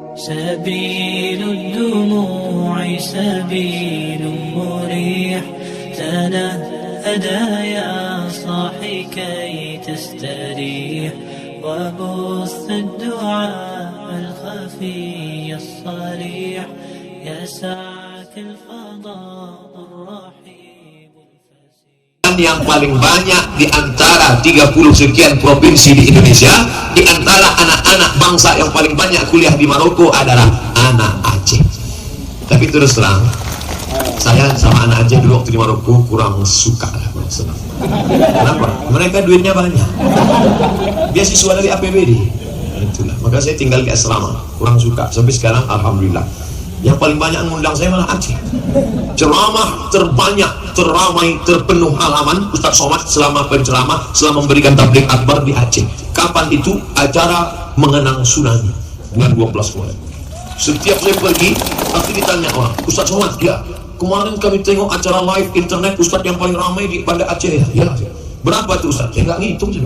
سبيل الدموع سبيل مريح تنهدى يا صاحي كي تستريح وبث الدعاء الخفي الصريح يسعك الفضاء الرحيم yang paling banyak di antara 30 sekian provinsi di Indonesia, di antara anak-anak bangsa yang paling banyak kuliah di Maroko adalah anak Aceh. Tapi terus terang, saya sama anak Aceh dulu waktu di Maroko kurang suka lah, kurang senang. Kenapa? Mereka duitnya banyak, beasiswa dari APBD. Itulah, maka saya tinggal di asrama, kurang suka. Sampai sekarang alhamdulillah. Yang paling banyak mengundang saya malah Aceh. Ceramah terbanyak, teramai, terpenuh halaman Ustaz Somad selama berceramah, selama memberikan tabligh akbar di Aceh. Kapan itu? Acara mengenang tsunami bulan 12 kemarin. Setiap saya pergi, pasti ditanya orang, Ustaz Somad, ya kemarin kami tengok acara live internet Ustaz yang paling ramai di Banda Aceh. Ya, berapa tuh Ustaz? Saya nggak ngitung sih.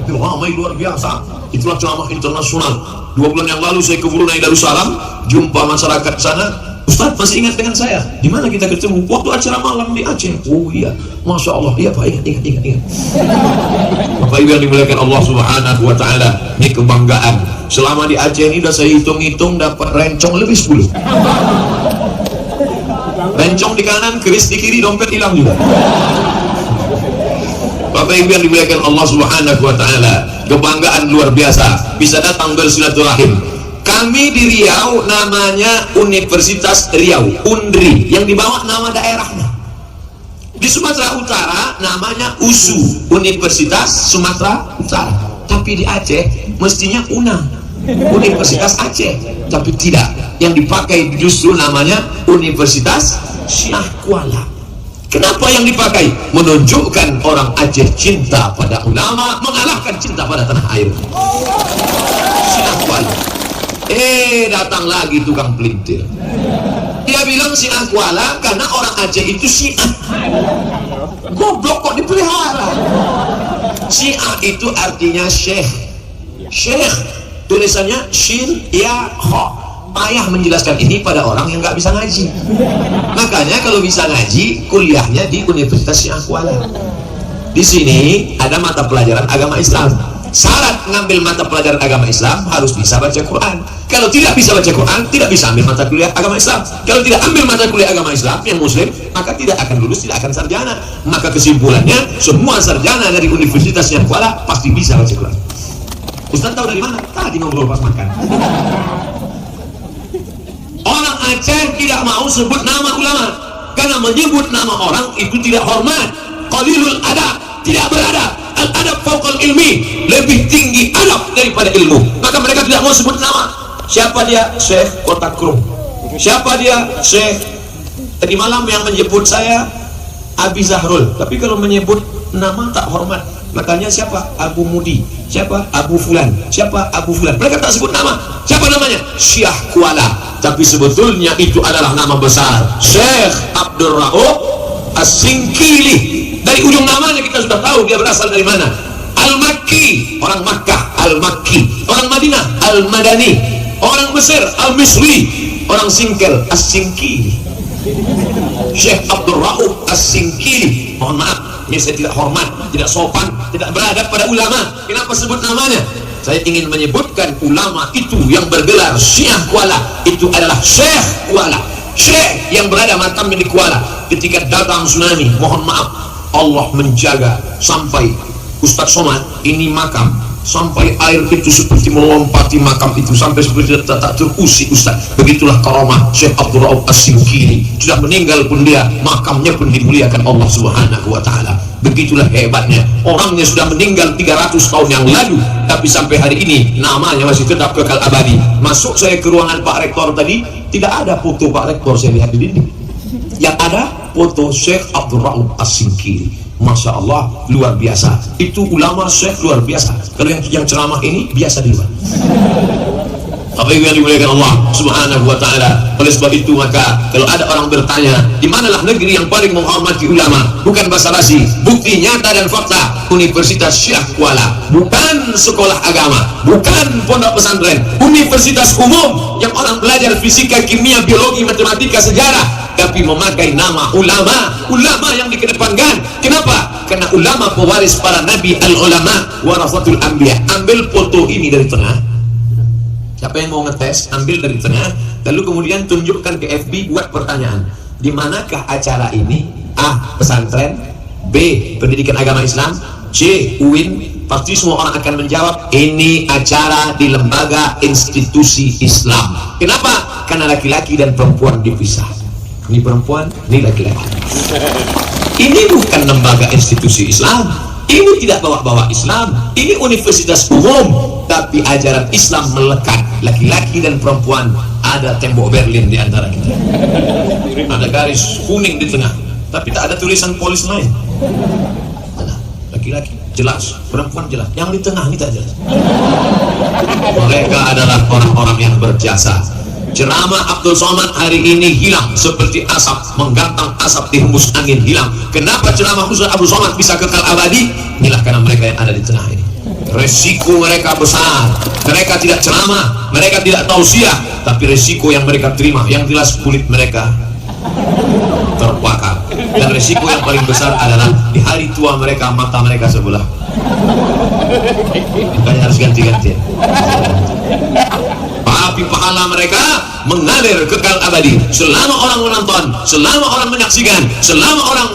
Itu ramai luar biasa. Itulah ceramah internasional. 2 bulan yang lalu saya ke Brunei Darussalam, jumpa masyarakat sana. Ustaz masih ingat dengan saya? Di mana kita ketemu? Waktu acara malam di Aceh. Oh iya, masya Allah. Iya Pak, ingat. Bapak Ibu yang dimuliakan Allah Subhanahu Wa Taala, ini kebanggaan. Selama di Aceh ini udah saya hitung-hitung dapat rencong lebih 10. Rencong di kanan, keris di kiri, dompet hilang juga. Bapak Ibu yang dimuliakan Allah Subhanahu Wa Taala, kebanggaan luar biasa bisa datang bersilaturahim. Kami di Riau namanya Universitas Riau, UNRI, yang dibawa nama daerahnya. Di Sumatera Utara namanya USU, Universitas Sumatera Utara. Tapi di Aceh mestinya UNA, Universitas Aceh. Tapi tidak, yang dipakai justru namanya Universitas Syah Kuala. Kenapa yang dipakai? Menunjukkan orang Aceh cinta pada ulama mengalahkan cinta pada tanah air. Syah Kuala. Datang lagi tukang pelintir. Dia bilang Syah Kuala karena orang Aceh itu Syiah. Goblok kok dipelihara. Syiah itu artinya syekh. Syekh tulisannya shin ya kha. Payah menjelaskan ini pada orang yang nggak bisa ngaji. Makanya kalau bisa ngaji, kuliahnya di Universitas Syah Kuala. Di sini ada mata pelajaran agama Islam. Syarat ngambil mata pelajaran agama Islam harus bisa baca Quran. Kalau tidak bisa baca Quran, tidak bisa ambil mata kuliah agama Islam. Kalau tidak ambil mata kuliah agama Islam yang Muslim, maka tidak akan lulus, tidak akan sarjana. Maka kesimpulannya, semua sarjana dari Universitas Syah Kuala pasti bisa baca Quran. Ustaz tahu dari mana? Tadi ngobrol pas makan. Orang Aceh tidak mau sebut nama ulama karena menyebut nama orang itu tidak hormat. Qalilul adab, tidak beradab. Al-adab fauqal ilmi, lebih tinggi adab daripada ilmu. Maka mereka tidak mau sebut nama. Siapa dia? Syekh Kota Krum. Siapa dia? Syekh. Tadi malam yang menyebut saya Abi Zahrul. Tapi kalau menyebut nama tak hormat. Makanya siapa? Abu Mudi. Siapa? Abu Fulan. Siapa? Abu Fulan. Mereka tak sebut nama. Siapa namanya? Syah Kuala. Tapi sebetulnya itu adalah nama besar, Syekh Abdul Rauf As-Singkili. Dari ujung namanya kita sudah tahu dia berasal dari mana. Al-Makki, orang Makkah, Al-Makki. Orang Madinah, Al-Madani. Orang Mesir, Al-Misri. Orang Singkel, As-Singkili. Syekh Abdul Rauf As-Singkili. Mohon maaf, ini saya tidak hormat, tidak sopan, tidak beradab pada ulama. Kenapa sebut namanya? Saya ingin menyebutkan ulama itu yang bergelar Syah Kuala itu adalah Syekh Kuala, Syekh yang berada makamnya di Kuala. Ketika datang tsunami, mohon maaf, Allah menjaga sampai Ustaz Somad ini makam, sampai air itu seperti melompati makam itu, sampai seperti tak terusik Ustaz. Begitulah karamah Syekh Abdul Rauf As-Singkili. Sudah meninggal pun dia, makamnya pun dimuliakan Allah Subhanahu Wa Taala. Begitulah hebatnya. Orangnya sudah meninggal 300 tahun yang lalu, tapi sampai hari ini namanya masih tetap kekal abadi. Masuk saya ke ruangan Pak Rektor tadi, tidak ada foto Pak Rektor saya lihat di dinding. Yang ada foto Syekh Abdul Rauf As-Singkili. Masya Allah, luar biasa. Itu ulama Syekh luar biasa. Kalau yang ceramah ini biasa di luar. Apa yang dimuliakan Allah Subhanahu wa taala. Oleh sebab itu maka kalau ada orang bertanya, di manalah negeri yang paling menghormati ulama? Bukan basa-basi, bukti nyata dan fakta. Universitas Syekh Kuala, bukan sekolah agama, bukan pondok pesantren, universitas umum yang orang belajar fisika, kimia, biologi, matematika, sejarah, tapi memakai nama ulama, ulama yang dikedepankan. Kenapa? Karena ulama pewaris para nabi, al-ulama warasatul anbiya. Ambil foto ini dari tengah. Siapa yang mau ngetes, ambil dari tengah, lalu kemudian tunjukkan ke FB, buat pertanyaan. Di manakah acara ini? A. Pesantren, B. Pendidikan agama Islam, C. UIN. Pasti semua orang akan menjawab, ini acara di lembaga institusi Islam. Kenapa? Karena laki-laki dan perempuan dipisah. Ini perempuan, ini laki-laki. Ini bukan lembaga institusi Islam. Ini tidak bawa-bawa Islam. Ini universitas umum, tapi ajaran Islam melekat. Laki-laki dan perempuan, ada tembok Berlin di antara kita. Ada garis kuning di tengah, tapi tak ada tulisan polis lain. Laki-laki jelas, perempuan jelas. Yang di tengah ini tak jelas. Mereka adalah orang-orang yang berjasa. Ceramah Abdul Somad hari ini hilang seperti asap, menggantang asap dihembus angin, hilang. Kenapa ceramah Ustaz Abdul Somad bisa kekal abadi? Inilah karena mereka yang ada di tengah ini. Resiko mereka besar. Mereka tidak ceramah, mereka tidak tausiah, tapi resiko yang mereka terima, yang jelas kulit mereka terbakar. Dan resiko yang paling besar adalah di hari tua mereka, mata mereka sebelah. Makanya harus ganti-ganti. Tapi pahala mereka mengalir kekal abadi selama orang menonton, selama orang menyaksikan, selama orang.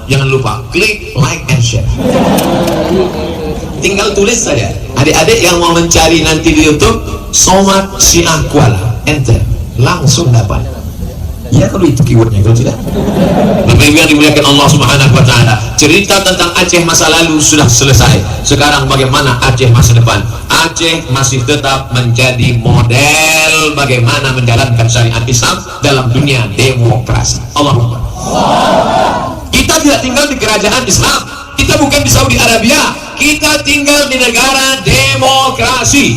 Jangan lupa klik like and share. Tinggal tulis saja. Adik-adik yang mau mencari nanti di YouTube Somad Syekh Kuala, enter, langsung dapat. Ya kalau itu keywordnya, kalau tidak. Bapak Ibu yang dimuliakan Allah Subhanahu wa taala, cerita tentang Aceh masa lalu sudah selesai. Sekarang bagaimana Aceh masa depan? Aceh masih tetap menjadi model bagaimana menjalankan syariat Islam dalam dunia demokrasi. Allahumma. Kita tidak tinggal di kerajaan Islam, kita bukan di Saudi Arabia, kita tinggal di negara demokrasi.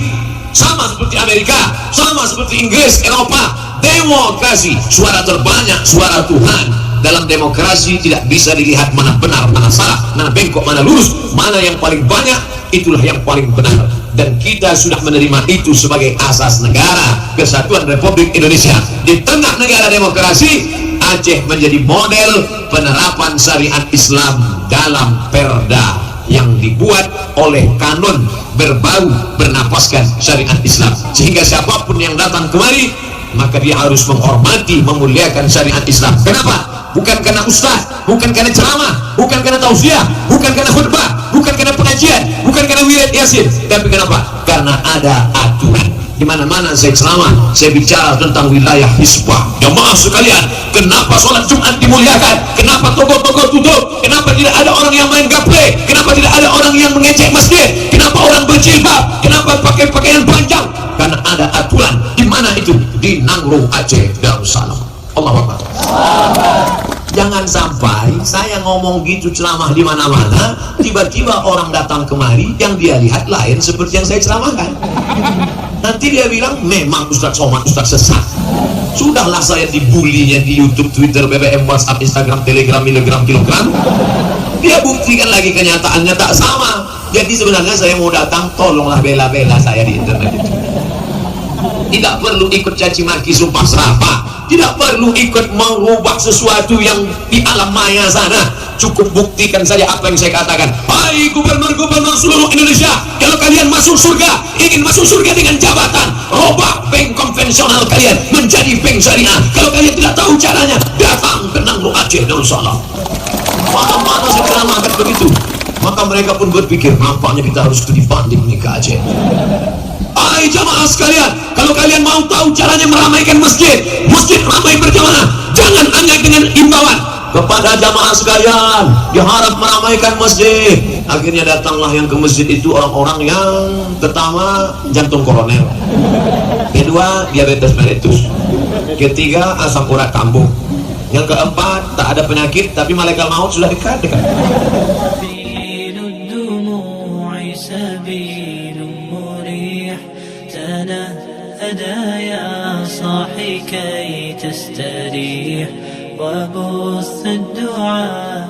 Sama seperti Amerika, sama seperti Inggris, Eropa. Demokrasi, suara terbanyak, suara Tuhan. Dalam demokrasi tidak bisa dilihat mana benar, mana salah, mana bengkok, mana lurus, mana yang paling banyak, itulah yang paling benar. Dan kita sudah menerima itu sebagai asas negara Kesatuan Republik Indonesia. Di tengah negara demokrasi, Aceh menjadi model penerapan syariat Islam dalam perda yang dibuat oleh kanun berbau bernapaskan syariat Islam, sehingga siapapun yang datang kemari maka dia harus menghormati, memuliakan syariat Islam. Kenapa? Bukan karena ustaz, bukan karena ceramah, bukan karena tausiah, bukan karena khutbah, bukan karena pengajian, bukan karena wirid yasin, tapi kenapa? Karena ada aturan. Di mana-mana saya ceramah, saya bicara tentang wilayah hisbah. Jamaah sekalian, kenapa sholat Jumat dimuliakan? Kenapa toko-toko tutup? Kenapa tidak ada orang yang main gaple? Kenapa tidak ada orang yang mengecek masjid? Kenapa orang berjilbab? Kenapa pakai pakaian panjang? Karena ada aturan. Di mana itu? Di Nangro Aceh Darussalam. Allahu Akbar. Jangan sampai saya ngomong gitu ceramah di mana-mana, tiba-tiba orang datang kemari yang dia lihat lain seperti yang saya ceramahkan. Nanti dia bilang memang Ustaz Somad Ustaz sesat. Sudahlah saya dibulinya di YouTube, Twitter, BBM, WhatsApp, Instagram, Telegram, miligram, kilogram. Dia buktikan lagi kenyataannya tak sama. Jadi sebenarnya saya mau datang, tolonglah bela-bela saya di internet itu. Tidak perlu ikut caci maki, sumpah serapah. Tidak perlu ikut mengubah sesuatu yang di alam maya sana. Cukup buktikan saja apa yang saya katakan. Hai gubernur-gubernur seluruh Indonesia, kalau kalian masuk surga, ingin masuk surga dengan jabatan, robah bank konvensional kalian menjadi bank syariah. Kalau kalian tidak tahu caranya, datang ke Nangro Aceh Darussalam. Mana-mana saya ceramahkan begitu. Maka mereka pun berpikir, nampaknya kita harus studi banding nih ke Aceh. Hai jamaah sekalian, kalau kalian mau tahu caranya meramaikan masjid, masjid ramai berjamaah, jangan hanya dengan imbauan kepada jamaah sekalian, diharap meramaikan masjid. Akhirnya datanglah yang ke masjid itu orang-orang yang pertama jantung koroner, kedua diabetes mellitus, ketiga asam urat kambuh, yang keempat tak ada penyakit tapi malaikat maut sudah dekat. أدا يا صاحي كي تستريح وبث الدعاء